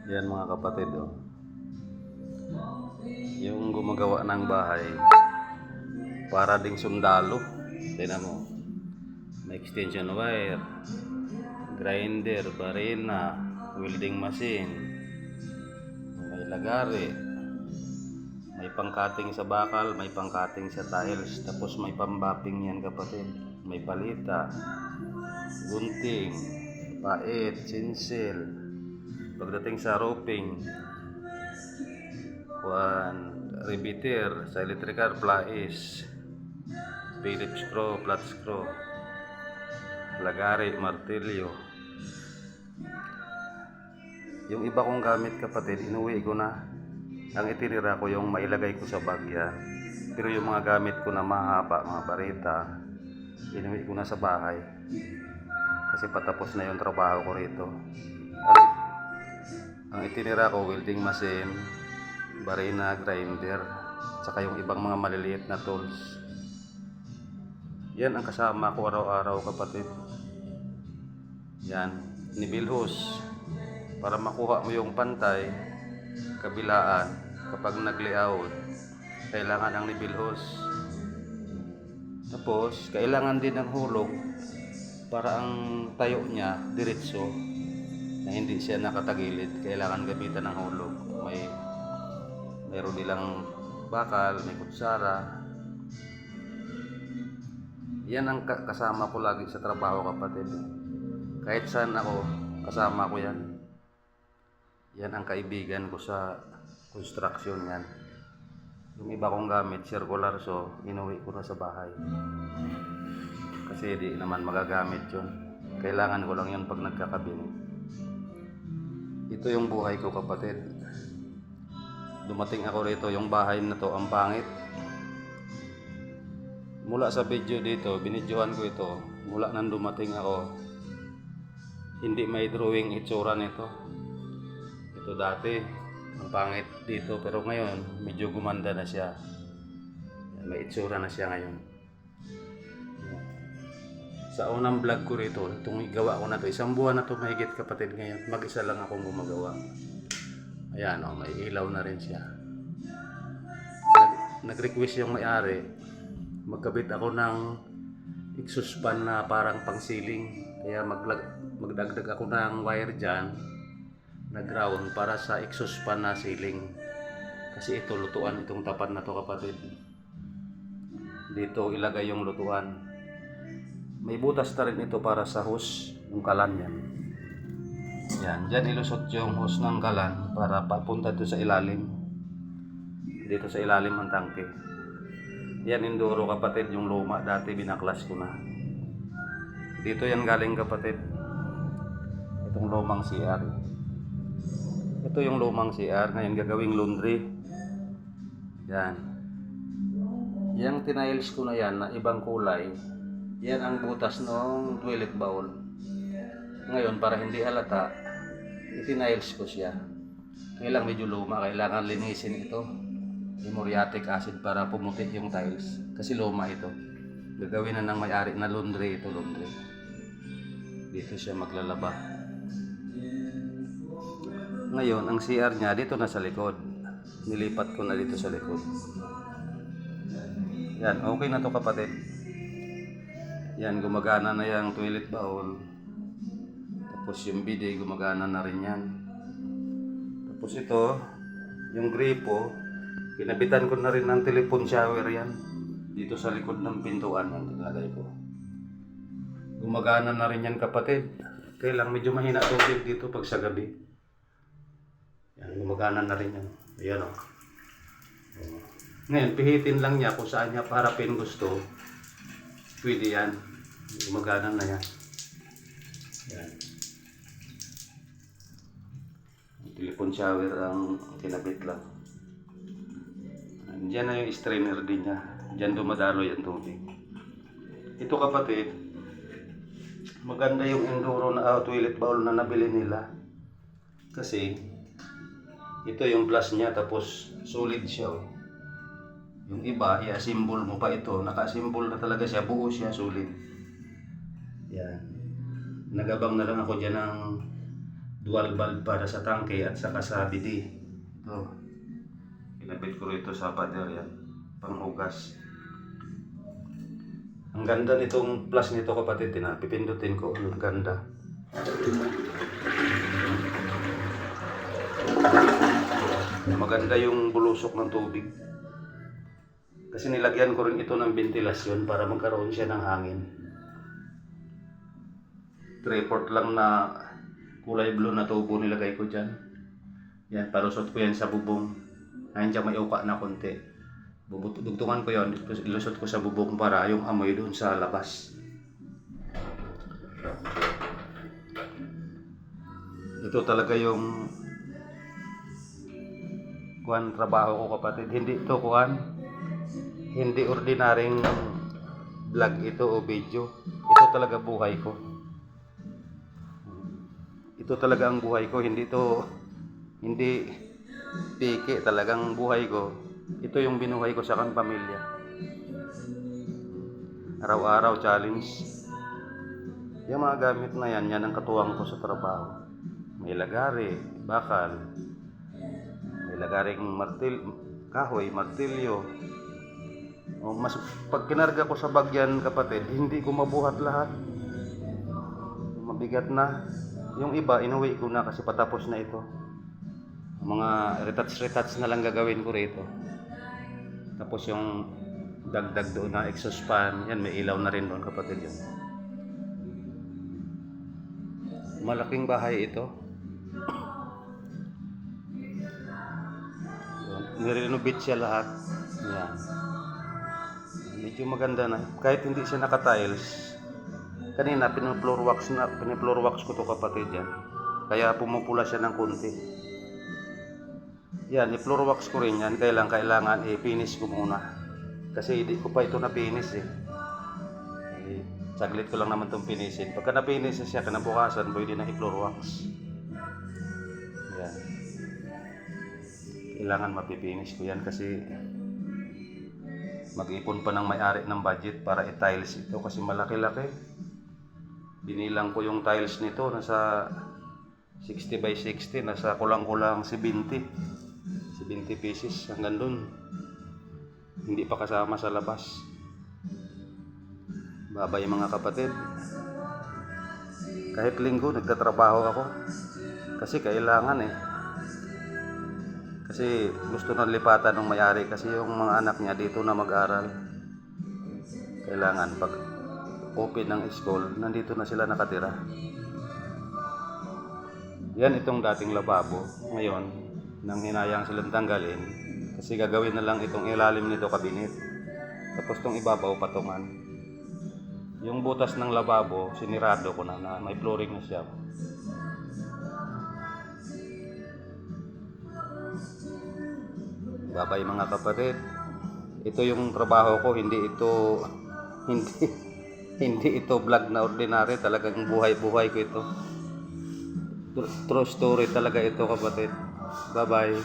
Yan mga kapatid, oh. Yung gumagawa ng bahay, para ding sundalo. Tingnan mo. May extension wire, grinder, barena, welding machine, may lagari, may pangkating sa bakal, may pangkating sa tiles, tapos may pambapping yan kapatid. May palita, gunting, pait, sinsel. Pagdating sa roofing, repeater sa electrical, plais, Phillips screw, flat screw, lagari, martilyo. Yung iba kong gamit kapatid, inuwi ko na. Ang itinira ko yung mailagay ko sa bagya. Pero yung mga gamit ko na mahaba, mga barita, inuwi ko na sa bahay. Kasi patapos na yung trabaho ko rito. Ang itinira ko, welding machine, barena, grinder, saka yung ibang mga maliliit na tools. Yan ang kasama ko araw-araw kapatid. Yan, nibilhos. Para makuha mo yung pantay, kabilaan, kapag nag-layout, kailangan ang nibilhos. Tapos, kailangan din ng hulog para ang tayo niya diretso, na hindi siya nakatagilid. Kailangan gamitan ng hulog. Mayroon nilang bakal, may kutsara. Yan ang kasama ko lagi sa trabaho kapatid. Kahit saan ako, kasama ko yan. Yan ang kaibigan ko sa construction yan. Yung iba kong gamit, circular saw, inuwi ko na sa bahay. Kasi di naman magagamit yun. Kailangan ko lang yun pag nagkakabinit. Ito yung buhay ko kapatid. Dumating ako rito, yung bahay na to ang pangit. Mula sa video dito, binidyohan ko ito. Mula nang dumating ako, hindi may drawing itsura nito. Ito dati, ang pangit dito, pero ngayon medyo gumanda na siya. May itsura na siya ngayon. Sa unang vlog ko rito, itong gawa ko na to, isang buwan na to mahigit kapatid ngayon. Mag-isa lang akong gumagawa. Ayan o, may ilaw na rin siya. Nag-request yung may-ari, magkabit ako ng exhaust fan na parang pang ceiling. Kaya magdagdag ako ng wire dyan na ground para sa exhaust fan na ceiling. Kasi ito, lutuan itong tapat na to kapatid. Dito ilagay yung lutuan. May butas na rin ito para sa hose, yung kalan yan. Yan, dyan ilusot yung hose ng kalan para papunta doon sa ilalim. Dito sa ilalim ng tangke. Yan enduro kapatid, yung luma dati binaklas ko na. Dito yan galing kapatid. Itong lumang CR. Ito yung lumang CR, ngayon gagawing laundry. Yan. Yang tiniles ko na yan na ibang kulay. Yan ang butas ng toilet bowl. Ngayon, para hindi halata, itiniles ko siya. Kailang medyo luma, kailangan linisin ito. Muriatic acid para pumuti yung tiles. Kasi luma ito. Gagawin na ng may-ari na laundry ito, laundry. Dito siya maglalaba. Ngayon, ang CR niya dito na sa likod. Nilipat ko na dito sa likod. Yan, okay na to kapatid. Yan, gumagana na yung toilet bowl. Tapos yung bidet, gumagana na rin yan. Tapos ito, yung gripo, kinabitan ko na rin ng telephone shower yan. Dito sa likod ng pintuan, yan tinalagay ko. Gumagana na rin yan kapatid. Kailang medyo mahina tubig dito pag sa gabi. Yan, gumagana na rin yan. Ayan o. Ngayon, pihitin lang niya kung saan niya harapin gusto. Pwede yan. Gumagana na yan. Yan. Telephone shower ang kinabit lang. Diyan na yung strainer din niya. Diyan dumadalo yung tubig. Ito kapatid, maganda yung enduro na toilet bowl na nabili nila. Kasi ito yung plus niya, tapos solid siya. Oh. Yung iba, i-assemble mo pa ito. Naka-assemble na talaga siya, buo siya, solid. Yan. Nagabang na lang ako dyan ng dual valve para sa tangke at saka sa bidi. Ito. Kinabit ko rito sa pader yan. Panghugas. Ang ganda nitong plus nito kapatid. Pipindutin ko. Ang ganda. Maganda yung bulusok ng tubig. Kasi nilagyan ko rin ito ng ventilasyon para magkaroon siya ng hangin. 3/4 lang na kulay blue na tubo nilagay ko dyan. Yan, palusot ko yan sa bubong. Ayun dyan may uka na konti. Dugtungan ko yon, ilusot ko sa bubong para yung amoy doon sa labas. Ito talaga yung trabaho ko kapatid. Hindi ito hindi ordinaryong vlog ito o video. Ito talaga buhay ko. Ito talaga ang buhay ko. Hindi piki, talagang buhay ko. Ito yung binuhay ko sa kang pamilya. Araw-araw challenge. Yung mga gamit na yan ang katuwang ko sa trabaho. May lagari, bakal, may lagaring kahoy, martilyo. Mas pag kinarga ko sa bagyan kapatid, hindi ko mabuhat lahat. Mabigat na. Yung iba, inuwi ko na kasi patapos na ito. Mga retouch na lang gagawin ko rito. Tapos yung dagdag doon na exhaust fan, yan may ilaw na rin doon kapatid yun. Malaking bahay ito. Nirenovate siya lahat. Yan. Medyo maganda na. Kahit hindi siya naka-tiles. Kanina pino-floor wax ko to kapatid yan. Kaya pumupula siya ng konti. Yan, i-floor wax ko rin yan. Kailangan i-finish ko muna. Kasi hindi ko pa ito na-finish saglit ko lang naman itong finishin. Pagka na-finish siya, kinabukasan, pwede na i-floor wax. Yan. Kailangan mapipinish ko yan kasi mag-ipon pa ng may-ari ng budget para i-tiles ito kasi malaki-laki. Binilang ko yung tiles nito, nasa 60 by 60, nasa kulang-kulang 70 pieces hanggang dun. Hindi pa kasama sa labas. Babay mga kapatid. Kahit linggo nagtatrabaho ako. Kasi kailangan Kasi gusto na lipatan ng may-ari kasi yung mga anak niya dito na mag-aral. Kailangan pag open ng school, nandito na sila nakatira. Yan itong dating lababo. Ngayon, nang hinayang silang tanggalin kasi gagawin na lang itong ilalim nito kabinet. Tapos itong ibabaw patungan. Yung butas ng lababo, sinirado ko na may flooring na siya. Babay mga kapatid. Ito yung trabaho ko, hindi ito vlog na ordinary, talagang buhay-buhay ko ito. True story talaga ito kapatid. Bye-bye.